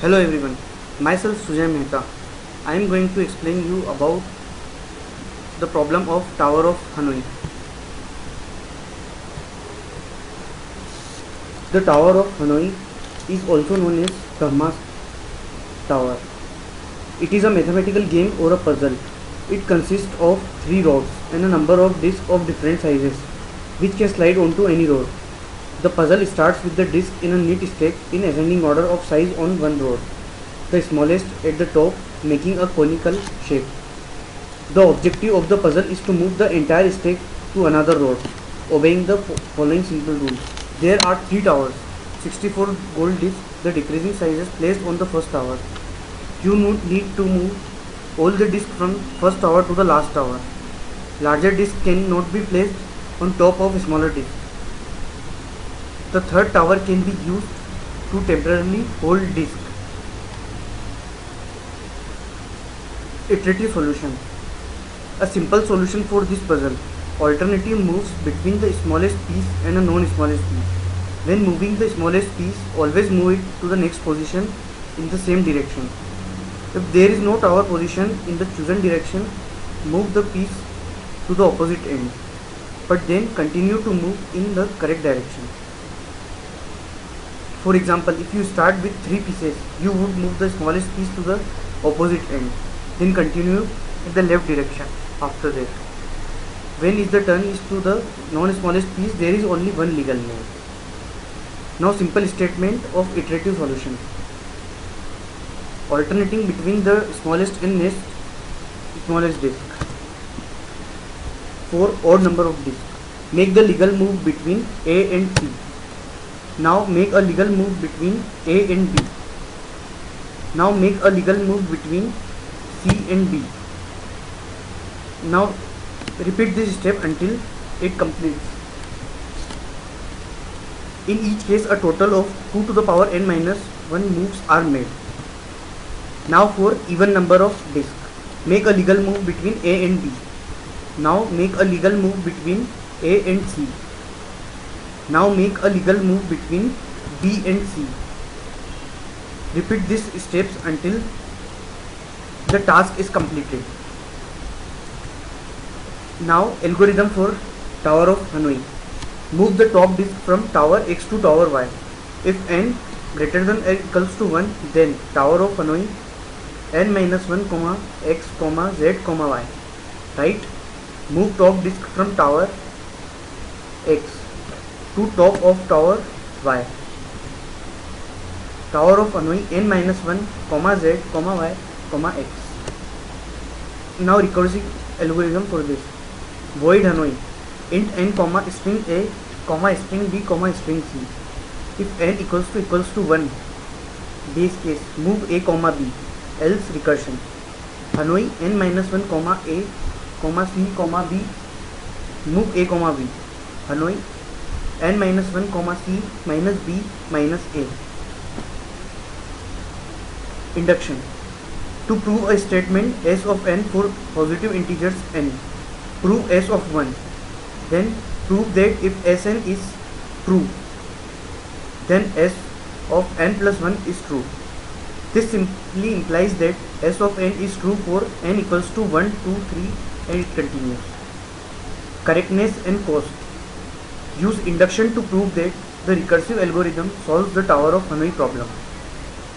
Hello everyone, myself Sujay Mehta. I am going to explain you about the problem of Tower of Hanoi. The Tower of Hanoi is also known as Brahma's Tower. It is a mathematical game or a puzzle. It consists of 3 rods and a number of discs of different sizes, which can slide onto any rod. The puzzle starts with the disc in a neat stack in ascending order of size on one rod, the smallest at the top making a conical shape. The objective of the puzzle is to move the entire stack to another rod, obeying the following simple rule. There are 3 towers, 64 gold discs, the decreasing sizes placed on the first tower. You need to move all the discs from first tower to the last tower. Larger discs cannot be placed on top of smaller discs. The third tower can be used to temporarily hold disc. Iterative solution. A simple solution for this puzzle. Alternative moves between the smallest piece and a non-smallest piece. When moving the smallest piece, always move it to the next position in the same direction. If there is no tower position in the chosen direction, move the piece to the opposite end, but then continue to move in the correct direction. For example, if you start with 3 pieces, you would move the smallest piece to the opposite end, then continue in the left direction after that. When is the turn is to the non-smallest piece, there is only one legal move. Now simple statement of iterative solution. Alternating between the smallest and next smallest disc. For odd number of discs, make the legal move between A and C. Now make a legal move between A and B. Now make a legal move between C and D. Now repeat this step until it completes. In each case, a total of 2 to the power n minus 1 moves are made. Now for even number of discs, make a legal move between A and B. Now make a legal move between A and C. Now make a legal move between B and C. Repeat these steps until the task is completed. Now algorithm for Tower of Hanoi. Move the top disc from tower X to tower Y. If n greater than or equals to 1, then Tower of Hanoi n minus 1, x, z, y. Right? Move top disc from tower X to top of tower Y. Tower of Hanoi n minus 1, z, y, x. Now recursive algorithm for this. Void Hanoi int n, string a, string b, string c. If n equals to 1, base case, move a, b, else recursion. Hanoi n minus 1, a, c, b, move a, b. Hanoi n minus 1, c minus b minus a. Induction. To prove a statement S of n for positive integers n, prove S of 1. Then prove that if Sn is true, then S of n plus 1 is true. This simply implies that S of n is true for n equals to 1, 2, 3 and it continues. Correctness and cost. Use induction to prove that the recursive algorithm solves the Tower of Hanoi problem.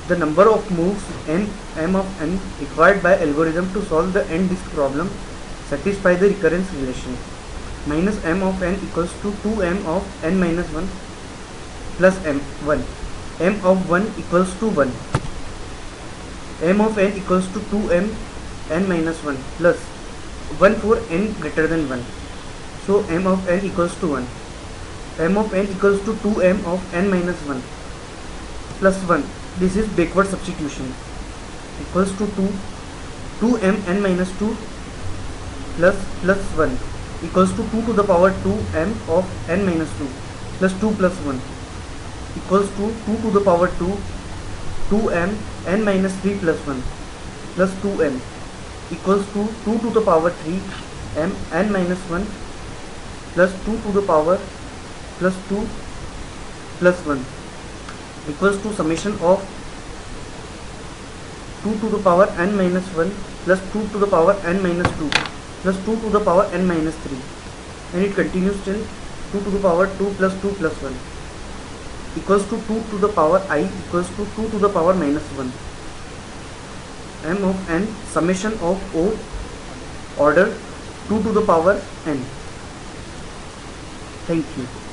The number of moves m of n required by algorithm to solve the n disk problem satisfy the recurrence relation. Minus m of n equals to 2m of n minus 1 plus m1. M of 1 equals to 1. M of n equals to 2m n minus 1 plus 1 for n greater than 1. So m of n equals to 1. M of n equals to 2m of n minus 1 plus 1. This is backward substitution. Equals to 2m n minus 2 plus 1 equals to 2 to the power 2m of n minus 2 plus 2 plus 1 equals to 2 to the power 2m n minus 3 plus 1 plus 2m equals to 2 to the power 3 m n minus 1 plus 2 to the power plus 2 plus 1 equals to summation of 2 to the power n minus 1 plus 2 to the power n minus 2 plus 2 to the power n minus 3, and it continues till 2 to the power 2 plus 2 plus 1 equals to 2 to the power I equals to 2 to the power minus 1. M of n summation of O order 2 to the power n. Thank you.